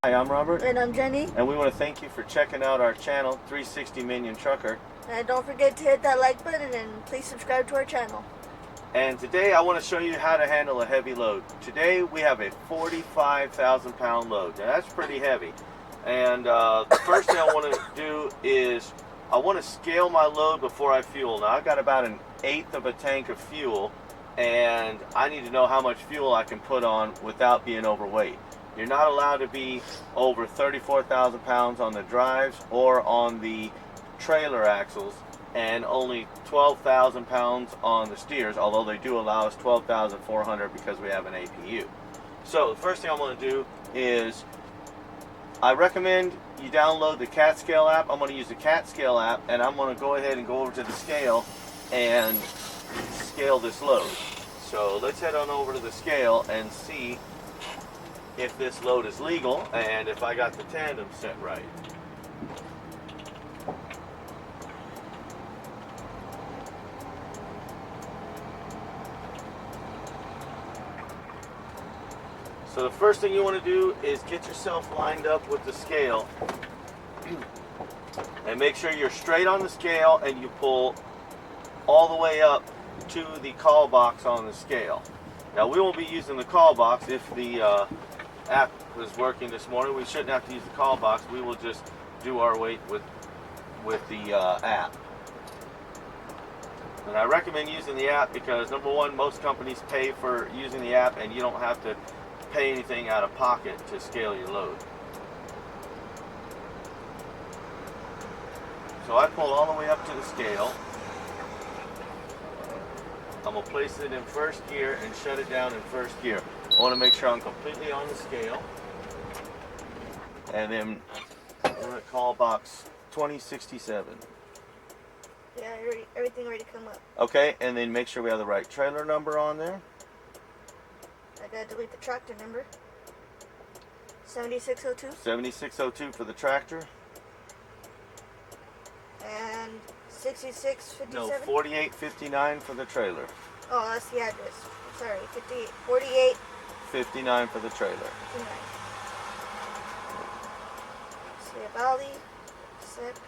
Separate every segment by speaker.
Speaker 1: Hi, I'm Robert.
Speaker 2: And I'm Jenny.
Speaker 1: And we want to thank you for checking out our channel, 360 Minion Trucker.
Speaker 2: And don't forget to hit that like button and please subscribe to our channel.
Speaker 1: And today I want to show you how to handle a heavy load. Today we have a 45,000 pound load. Now that's pretty heavy. And the first thing I want to do is I want to scale my load before I fuel. Now I've got about 1/8 of a tank of fuel, and I need to know how much fuel I can put on without being overweight. You're not allowed to be over 34,000 pounds on the drives or on the trailer axles, and only 12,000 pounds on the steers, although they do allow us 12,400 because we have an APU. So the first thing I'm going to do is I recommend you download the CatScale app. I'm going to use the CatScale app, and I'm going to go ahead and go over to the scale and scale this load. So let's head on over to the scale and see if this load is legal and if I got the tandem set right. So the first thing you want to do is get yourself lined up with the scale and make sure you're straight on the scale and you pull all the way up to the call box on the scale. Now we won't be using the call box. If the app was working this morning, we shouldn't have to use the call box. We will just do our weight with the app. And I recommend using the app because, number one, most companies pay for using the app and you don't have to pay anything out of pocket to scale your load. So I pull all the way up to the scale. I'm going to place it in first gear and shut it down in first gear. I want to make sure I'm completely on the scale. And then I'm going to call box 2067.
Speaker 2: Yeah, everything ready to come up.
Speaker 1: Okay, and then make sure we have the right trailer number on there.
Speaker 2: I gotta delete the tractor number. 7602.
Speaker 1: 7602 for the tractor.
Speaker 2: And 6657.
Speaker 1: No, 4859 for the trailer.
Speaker 2: Oh, that's the address. Sorry, 48.
Speaker 1: 59 for the trailer.
Speaker 2: 59. Save Valley. Accept.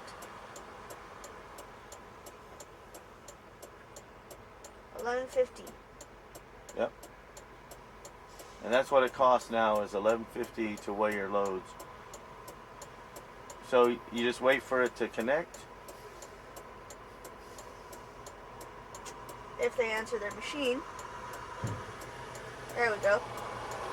Speaker 2: $11.50.
Speaker 1: Yep. And that's what it costs now, is $11.50 to weigh your loads. So you just wait for it to connect.
Speaker 2: If they answer their machine. There we go.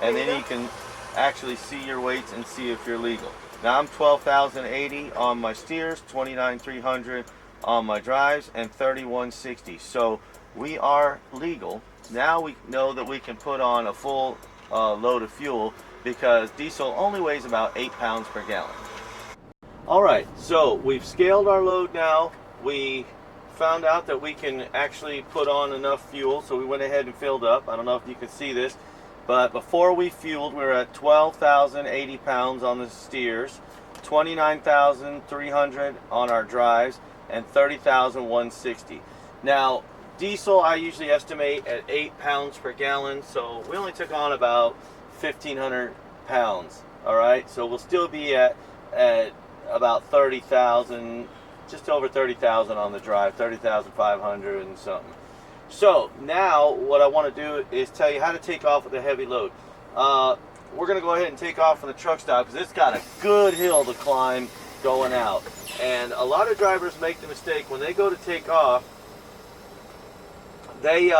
Speaker 1: And then you can actually see your weights and see if you're legal. Now I'm 12,080 on my steers, 29,300 on my drives, and 3160. So we are legal. Now we know that we can put on a full load of fuel because diesel only weighs about 8 pounds per gallon. Alright, so we've scaled our load now. We found out that we can actually put on enough fuel, so we went ahead and filled up. I don't know if you can see this, but before we fueled, we were at 12,080 pounds on the steers, 29,300 on our drives, and 30,160. Now, diesel I usually estimate at 8 pounds per gallon, so we only took on about 1,500 pounds. Alright, so we'll still be at about 30,000, just over 30,000 on the drive, 30,500 and something. So now what I want to do is tell you how to take off with a heavy load. We're going to go ahead and take off from the truck stop because it's got a good hill to climb going out. And a lot of drivers make the mistake when they go to take off, they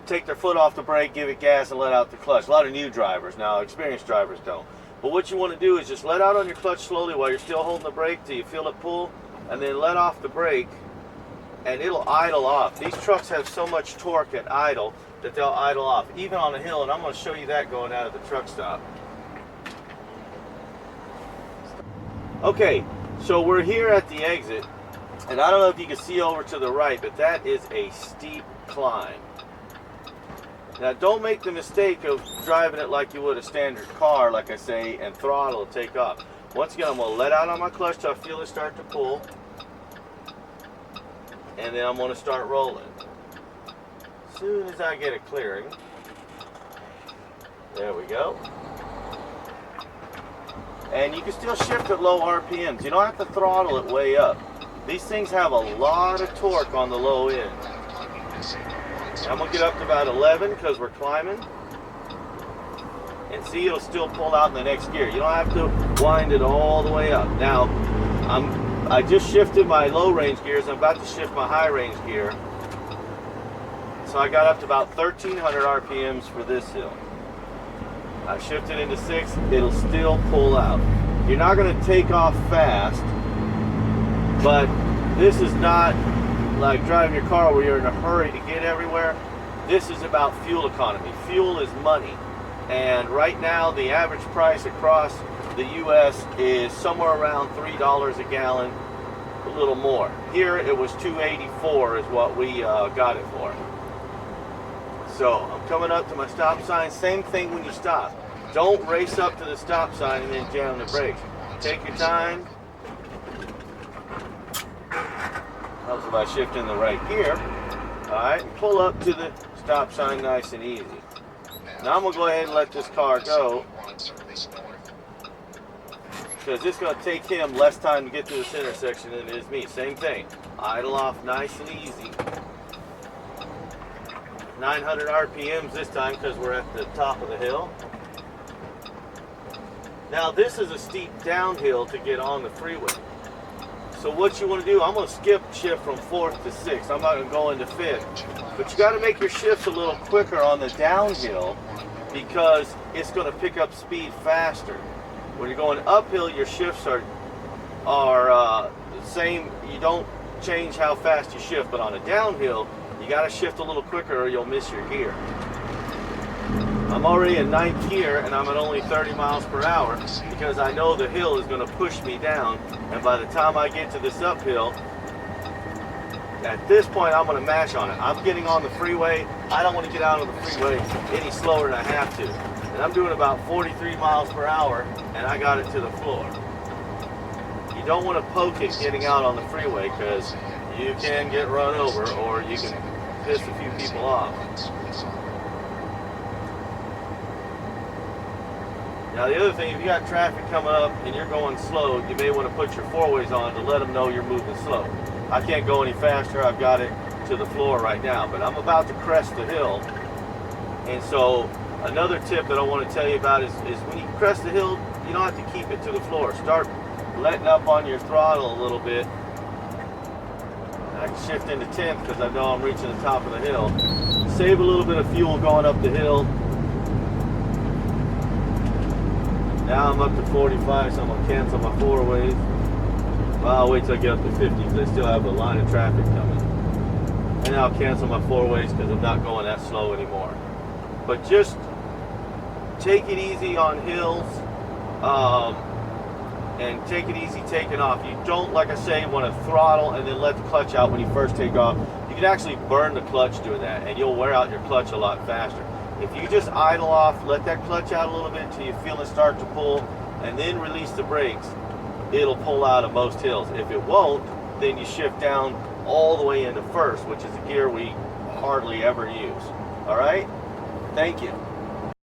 Speaker 1: take their foot off the brake, give it gas, and let out the clutch. A lot of new drivers. Now, experienced drivers don't. But what you want to do is just let out on your clutch slowly while you're still holding the brake till you feel it pull, and then let off the brake, and it'll idle off. These trucks have so much torque at idle that they'll idle off, even on a hill, and I'm going to show you that going out of the truck stop. Okay, so we're here at the exit, and I don't know if you can see over to the right, but that is a steep climb. Now don't make the mistake of driving it like you would a standard car, like I say, and throttle to take off. Once again, I'm going to let out on my clutch till I feel it start to pull, and then I'm going to start rolling. As soon as I get it clearing, there we go. And you can still shift at low RPMs. You don't have to throttle it way up. These things have a lot of torque on the low end. I'm gonna get up to about 11 because we're climbing. And see, it'll still pull out in the next gear. You don't have to wind it all the way up. Now, I just shifted my low range gears. I'm about to shift my high range gear. So I got up to about 1300 RPMs for this hill. I shifted into 6, it'll still pull out. You're not gonna take off fast, but this is not like driving your car where you're in a hurry to get everywhere. This is about fuel economy. Fuel is money. And right now, the average price across the U.S. is somewhere around $3 a gallon, a little more. Here, it was $2.84 is what we got it for. So I'm coming up to my stop sign. Same thing when you stop. Don't race up to the stop sign and then jam the brakes. Take your time. Helps if I shift in the right gear. Alright, pull up to the stop sign nice and easy. Now I'm going to go ahead and let this car go, because it's going to take him less time to get to this intersection than it is me. Same thing. Idle off nice and easy. 900 RPMs this time because we're at the top of the hill. Now this is a steep downhill to get on the freeway. So what you want to do, I'm going to skip shift from 4th to 6th. I'm not going to go into 5th. But you got to make your shifts a little quicker on the downhill because it's going to pick up speed faster. When you're going uphill, your shifts are the same. You don't change how fast you shift, but on a downhill, you got to shift a little quicker or you'll miss your gear. I'm already in 9th gear and I'm at only 30 miles per hour because I know the hill is going to push me down, and by the time I get to this uphill, at this point I'm going to mash on it. I'm getting on the freeway. I don't want to get out of the freeway any slower than I have to. And I'm doing about 43 miles per hour and I got it to the floor. You don't want to poke it getting out on the freeway because you can get run over or you can piss a few people off. Now the other thing, if you got traffic coming up and you're going slow, you may want to put your four-ways on to let them know you're moving slow. I can't go any faster. I've got it to the floor right now, but I'm about to crest the hill. And so another tip that I want to tell you about is when you crest the hill, you don't have to keep it to the floor. Start letting up on your throttle a little bit. I can shift into 10th because I know I'm reaching the top of the hill. Save a little bit of fuel going up the hill. Now I'm up to 45, so I'm going to cancel my four-ways. Well, I'll wait till I get up to 50 because I still have a line of traffic coming. And then I'll cancel my four-ways because I'm not going that slow anymore. But just take it easy on hills and take it easy taking off. You don't, like I say, want to throttle and then let the clutch out when you first take off. You can actually burn the clutch doing that, and you'll wear out your clutch a lot faster. If you just idle off, let that clutch out a little bit until you feel it start to pull, and then release the brakes, it'll pull out of most hills. If it won't, then you shift down all the way into first, which is a gear we hardly ever use. All right? Thank you.